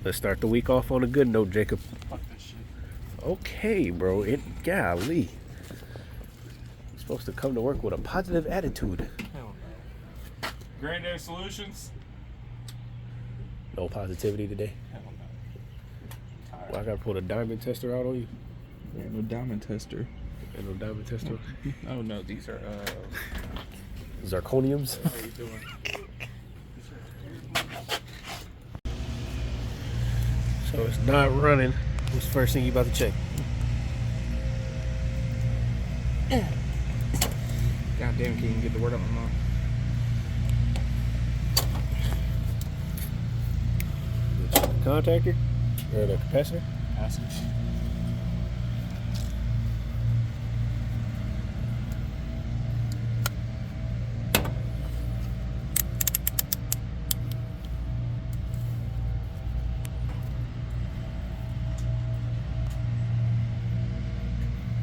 Let's start the week off on a good note, Jacob. Fuck that shit. Okay, bro. Golly. You're supposed to come to work with a positive attitude. Hell no. Granddaddy Solutions? No positivity today. Hell no. Well, I gotta put a diamond tester out on you. Ain't no diamond tester. Ain't no diamond tester. Oh no, these are Zirconiums. how are you doing? So it's not running. What's the first thing you about to check? God damn, can you get the word out my mouth? Contactor? Or the capacitor? Passage.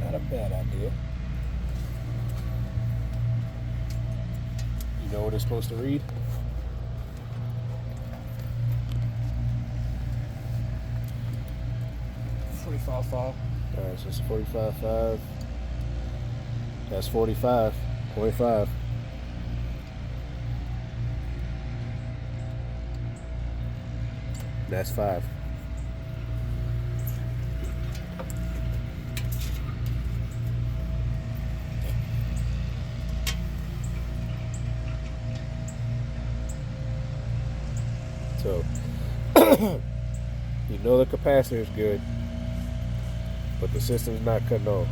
Not a bad idea. You know what it's supposed to read? Fall. Alright, so it's 45.5. That's 45.5. That's 5. So, you know the capacitor is good, but the system's not cutting on.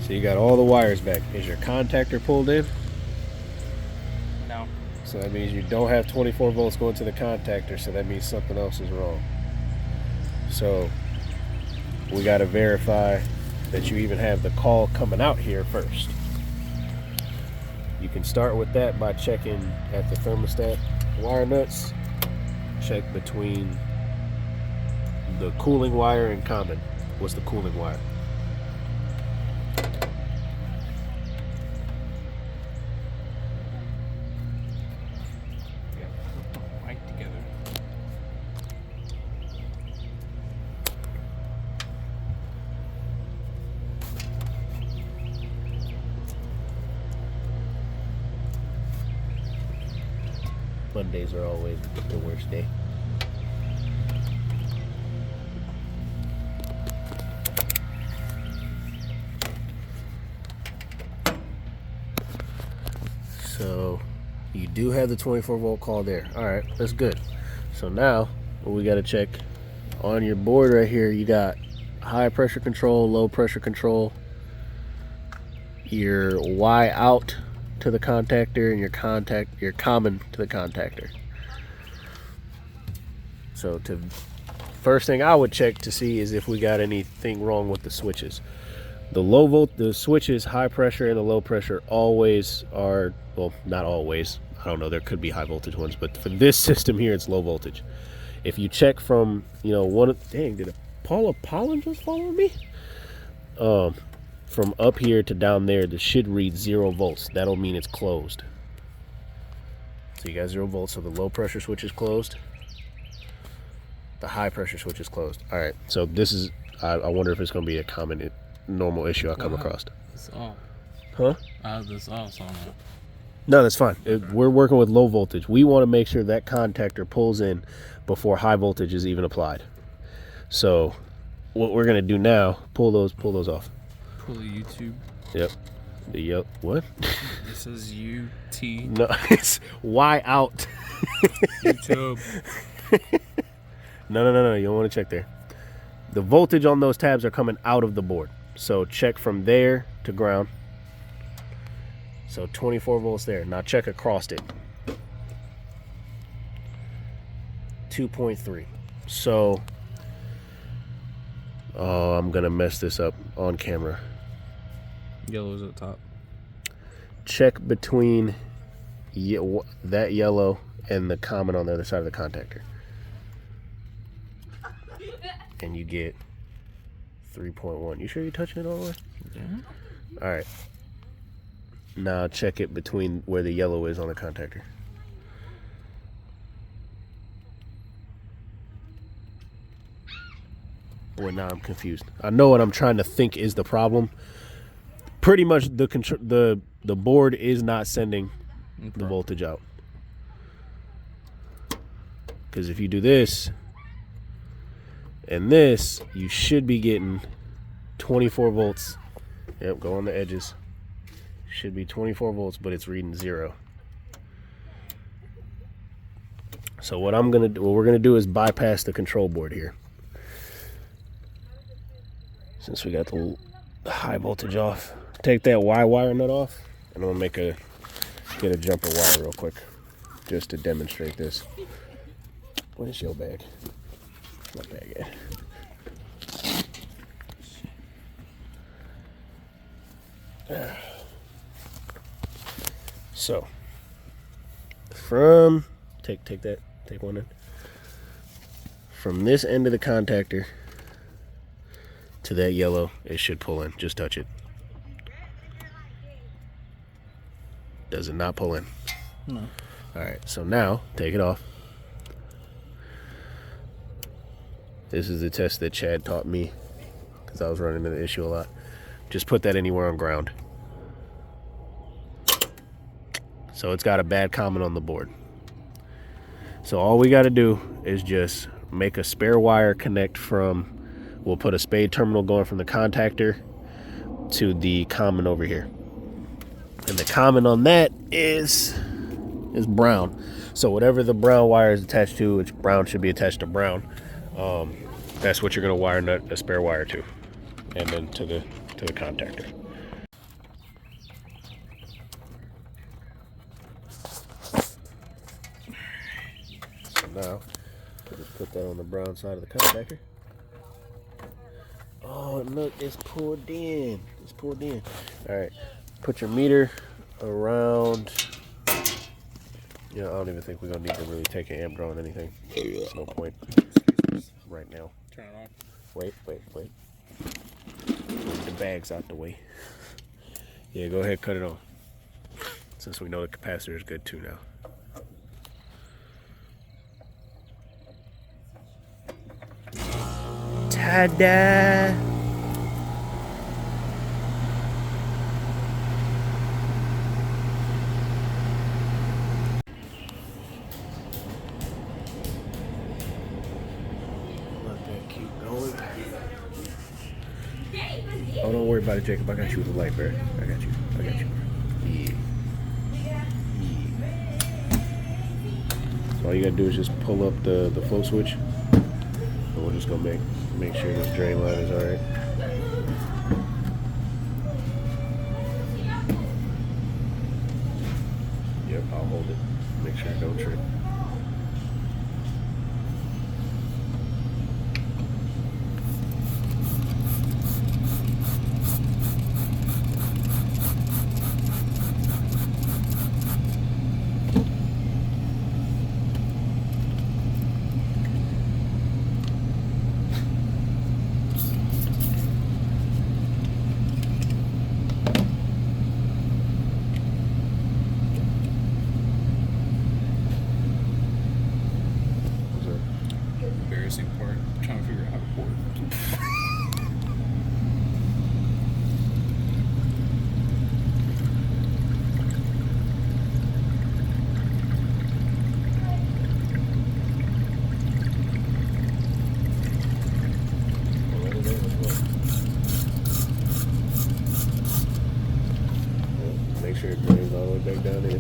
So you got all the wires back. Is your contactor pulled in? No. So that means you don't have 24 volts going to the contactor, so that means something else is wrong. So we got to verify that you even have the call coming out here first. You can start with that by checking at the thermostat wire nuts. Check between the cooling wire and common. What's the cooling wire? Yeah, put the mic together. Mondays are always the worst day. So you do have the 24 volt call there. All right, that's good. So now what we got to check on your board right here, you got high pressure control, low pressure control, your Y out to the contactor, and your common to the contactor. So first thing I would check to see is if we got anything wrong with the switches. The switches, high pressure and the low pressure, always are, well, not always. I don't know, there could be high voltage ones, but for this system here, it's low voltage. If you check from, dang, did a Paula Pollen just follow me? From up here to down there, this should read 0 volts. That'll mean it's closed. So you got 0 volts, so the low pressure switch is closed. The high pressure switch is closed. All right, so this is, I wonder if it's going to be a common, normal issue I come across. This off. Huh? I have this off, so I'm not. No, that's fine. We're working with low voltage. We want to make sure that contactor pulls in before high voltage is even applied. So what we're going to do now, pull those off. Pull a YouTube. Yep. What? It says UT. No, it's Y out. YouTube. No. You don't want to check there. The voltage on those tabs are coming out of the board. So check from there to ground. So 24 volts there. Now check across it. 2.3. So, oh, I'm going to mess this up on camera. Yellow's at the top. Check between that yellow and the common on the other side of the contactor. And you get 3.1. You sure you're touching it all the way? Yeah. All right. Now check it between where the yellow is on the contactor. Boy, now I'm confused. I know what I'm trying to think is the problem. Pretty much the board is not sending the voltage out. Because if you do this and this, you should be getting 24 volts. Yep, go on the edges. Should be 24 volts, but it's reading 0. So what we're gonna do is bypass the control board here. Since we got the high voltage off, take that Y wire nut off, and I'm gonna get a jumper wire real quick, just to demonstrate this. What is your bag? My bag at? So, take one in. From this end of the contactor to that yellow, it should pull in. Just touch it. Does it not pull in? No. All right, so now take it off. This is the test that Chad taught me because I was running into the issue a lot. Just put that anywhere on ground. So it's got a bad comment on the board. So all we got to do is just make a spare wire connect from, we'll put a spade terminal going from the contactor to the common over here. And the common on that is brown. So whatever the brown wire is attached to, which brown should be attached to brown, that's what you're going to wire nut a spare wire to, and then to the contactor. So now we'll just put that on the brown side of the contactor. Oh, look, it's pulled in. It's pulled in. All right, put your meter around. I don't even think we're gonna need to really take an amp draw on anything. There's no point right now. Turn it on. Wait. Move the bags out the way. Yeah, go ahead, cut it on. Since we know the capacitor is good too now. Ta-da! Let that keep going. Oh, don't worry about it, Jacob. I got you with the light, Barrett. I got you. Yeah. So all you gotta do is just pull up the flow switch. And we're just gonna make sure this drain line is alright. Yep, I'll hold it. Make sure it don't trip. Embarrassing part. Trying to figure out how to pour it. Make sure it drains all the way back down in.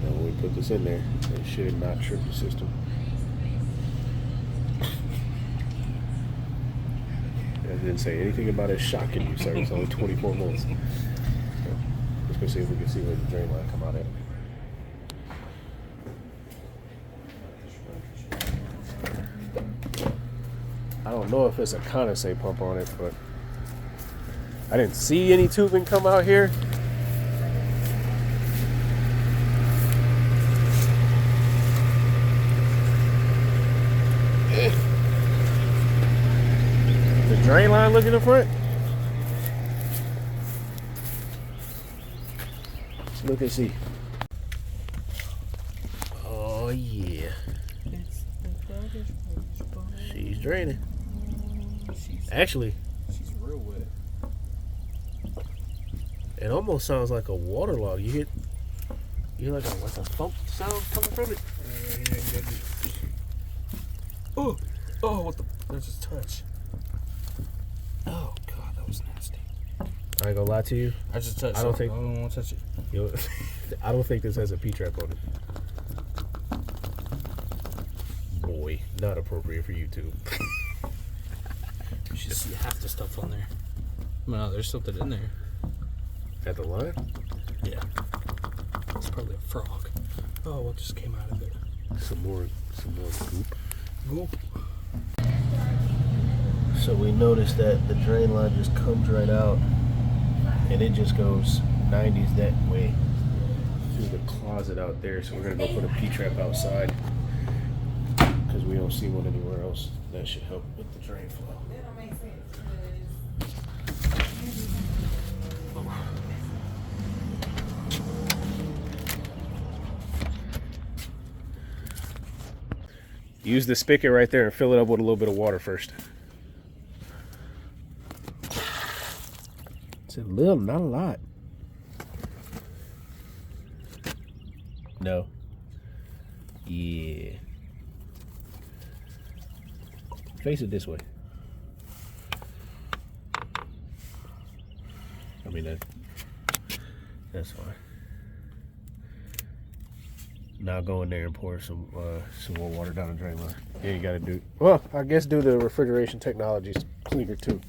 Now when we put this in there, it should not trip the system. I didn't say anything about it shocking you, sir. It's only 24 volts. So, let's go see if we can see where the drain line come out at. I don't know if it's a condensate pump on it, but I didn't see any tubing come out here. Drain line look in the front. Let's look and see. Oh yeah. She's draining. Actually, She's real wet. it almost sounds like a waterlog. You hear like a thump sound coming from it? Oh, what the? There's just touch. Oh God, that was nasty. I ain't gonna lie to you. I just touched. I don't think. I don't want to touch it. I don't think this has a P-trap on it. Boy, not appropriate for YouTube. You should see half the stuff on there. No, there's something in there. At the line? Yeah. It's probably a frog. Oh, what just came out of there? Some more goop. Goop. So we noticed that the drain line just comes right out, and it just goes 90s that way through the closet out there. So we're gonna go put a P-trap outside because we don't see one anywhere else. That should help with the drain flow. Use the spigot right there and fill it up with a little bit of water first. It's a little, not a lot. No. Yeah. Face it this way. I mean, that's fine. Now go in there and pour some more water down the drain line. Yeah, you gotta do. Well, I guess do the refrigeration technologies cleaner too.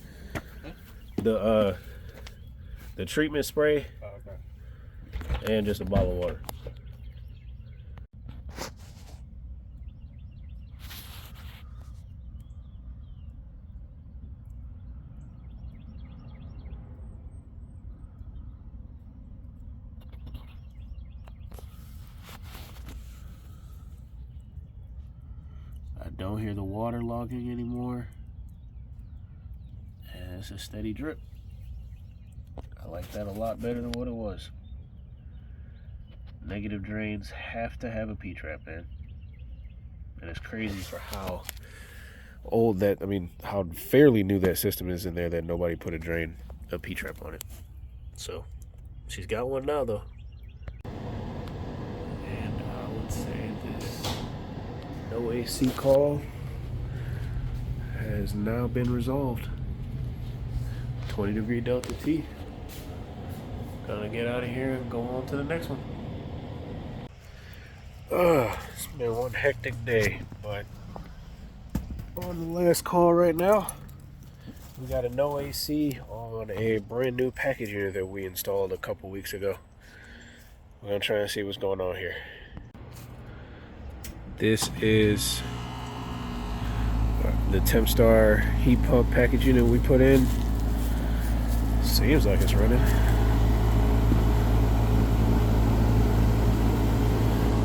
The treatment spray. Oh, okay. And just a bottle of water. I don't hear the water logging anymore. And it's a steady drip. I like that a lot better than what it was. Negative drains have to have a P-trap in. And it's crazy for how old that, I mean, how fairly new that system is in there that nobody put a P-trap on it. So, she's got one now though. And I would say this no AC call has now been resolved. 20-degree Delta T. Gonna get out of here and go on to the next one. It's been one hectic day, but on the last call right now, we got a no AC on a brand new package unit that we installed a couple weeks ago. We're gonna try and see what's going on here. This is the Tempstar heat pump package unit we put in. Seems like it's running.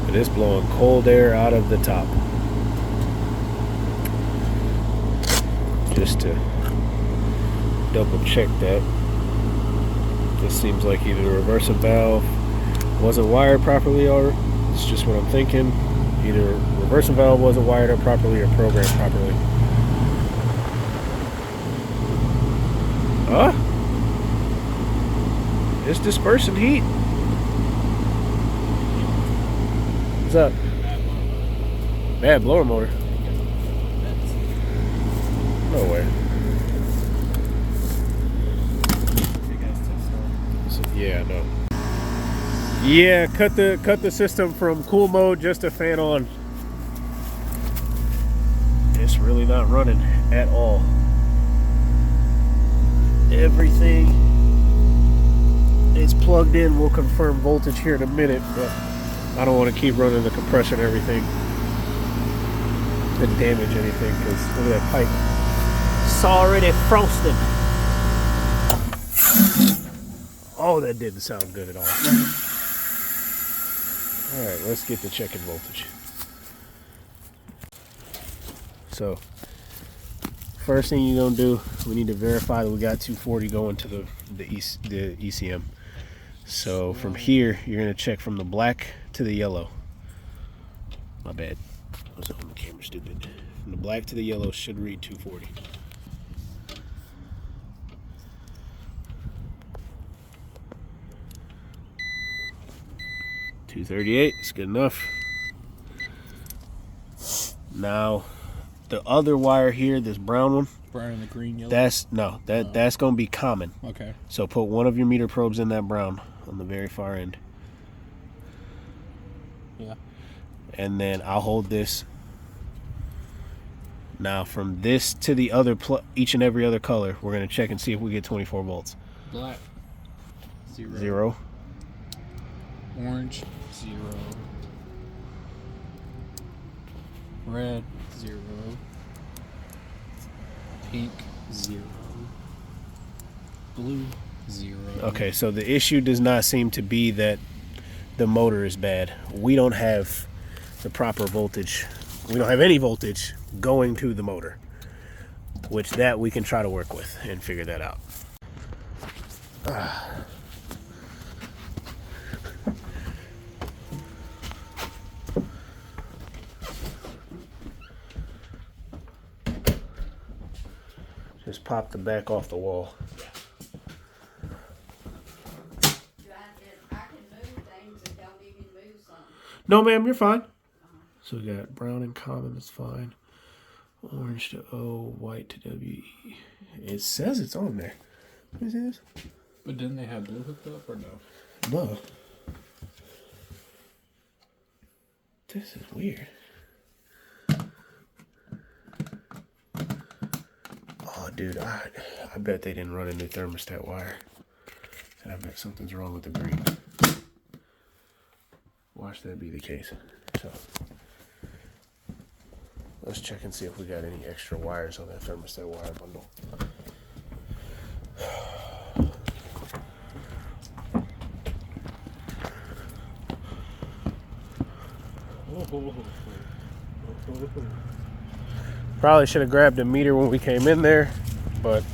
It is blowing cold air out of the top. Just to double check that. This seems like either the reversing valve wasn't wired properly, or it's just what I'm thinking. Either reversing valve wasn't wired up properly or programmed properly. Huh? It's dispersing heat. What's up? Bad blower motor. No way. Yeah, I know. Yeah, cut the system from cool mode just to fan on. It's really not running at all. Everything is plugged in. We'll confirm voltage here in a minute, but I don't want to keep running the compressor and everything and damage anything, because look at that pipe. It's already frosted. Oh, that didn't sound good at all. Alright, let's get to checking voltage. So, first thing you're gonna do, we need to verify that we got 240 going to the ECM. So from here, you're gonna check from the black to the yellow. My bad. I was on the camera, stupid. From the black to the yellow should read 240. $238. It's good enough. Now, the other wire here, this brown one. Brown and the green, yellow. That's gonna be common. Okay. So put one of your meter probes in that brown on the very far end. Yeah. And then I'll hold this. Now from this to the other each and every other color, we're gonna check and see if we get 24 volts. Black. 0. Orange. 0. Red. 0. Pink. 0. Blue. 0. Okay, so the issue does not seem to be that the motor is bad. We don't have the proper voltage. We don't have any voltage going to the motor, which that we can try to work with and figure that out. Just pop the back off the wall. No, ma'am, you're fine. So we got brown and common, that's fine. Orange to O, white to WE. It says it's on there. Let me see this. But didn't they have blue hooked up or no? No. This is weird. Oh, dude, I bet they didn't run a new thermostat wire. And I bet something's wrong with the green. Watch that be the case. So let's check and see if we got any extra wires on that thermostat wire bundle. Probably should have grabbed a meter when we came in there, but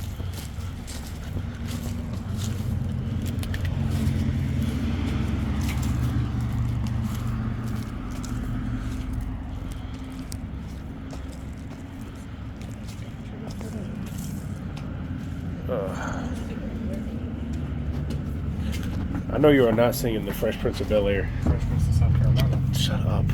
I know you are not singing the Fresh Prince of Bel-Air. Fresh Prince of South Carolina. Shut up.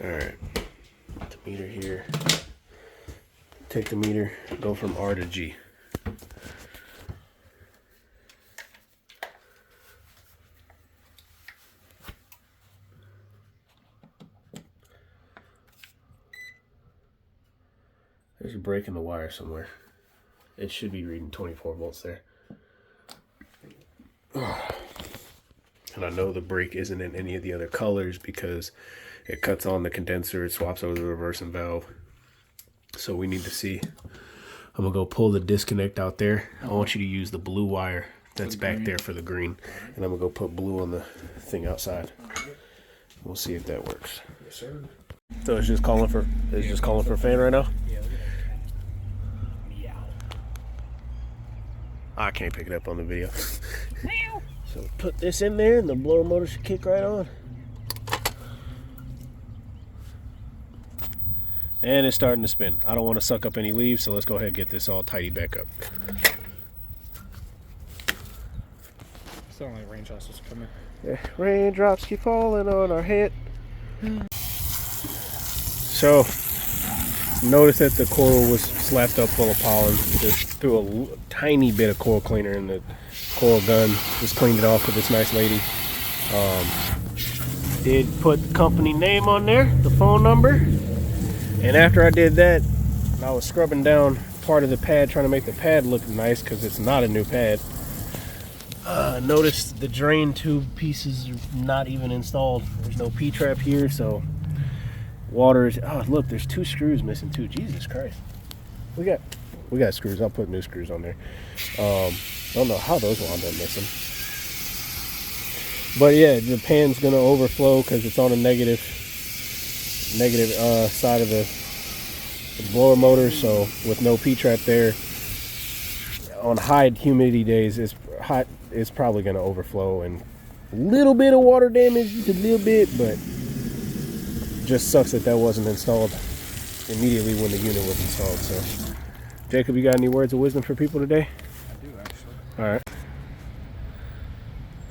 Alright. The meter here. Take the meter, go from R to G. There's a break in the wire somewhere. It should be reading 24 volts there. And I know the break isn't in any of the other colors because it cuts on the condenser, it swaps over the reversing valve. So we need to see. I'm gonna go pull the disconnect out there. I want you to use the blue wire that's back there for the green. And I'm gonna go put blue on the thing outside. We'll see if that works. Yes, sir. So it's just calling for a fan right now? Yeah, look at that. Meow. I can't pick it up on the video. So put this in there and the blower motor should kick right on. And it's starting to spin. I don't want to suck up any leaves, so let's go ahead and get this all tidied back up. Sound like raindrops was coming. Yeah, raindrops keep falling on our head. So, notice that the coil was slapped up full of pollen. Just threw a tiny bit of coil cleaner in the coil gun. Just cleaned it off with this nice lady. Did put the company name on there, the phone number. And after I did that, I was scrubbing down part of the pad, trying to make the pad look nice because it's not a new pad. Notice the drain tube pieces are not even installed. There's no P-trap here, so water is, oh look, there's 2 screws missing too. Jesus Christ. We got screws. I'll put new screws on there. Don't know how those wound up missing. But yeah, the pan's gonna overflow because it's on a negative side of the blower motor. So with no P-trap there, on high humidity days, it's probably gonna overflow, and a little bit of water damage, just a little bit, but just sucks that wasn't installed immediately when the unit was installed. So, Jacob, you got any words of wisdom for people today? I do actually. All right.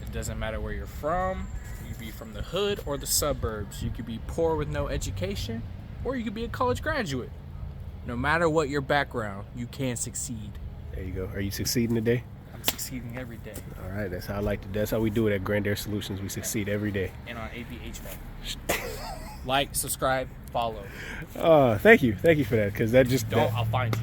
It doesn't matter where you're from. You could be from the hood or the suburbs. You could be poor with no education, or you could be a college graduate. No matter what your background, you can succeed. There you go. Are you succeeding today? I'm succeeding every day. All right. That's how that's how we do it at Grand Air Solutions. We succeed every day. And on HVAC. Like, subscribe, follow. Thank you for that, because that just Don't, I'll find you.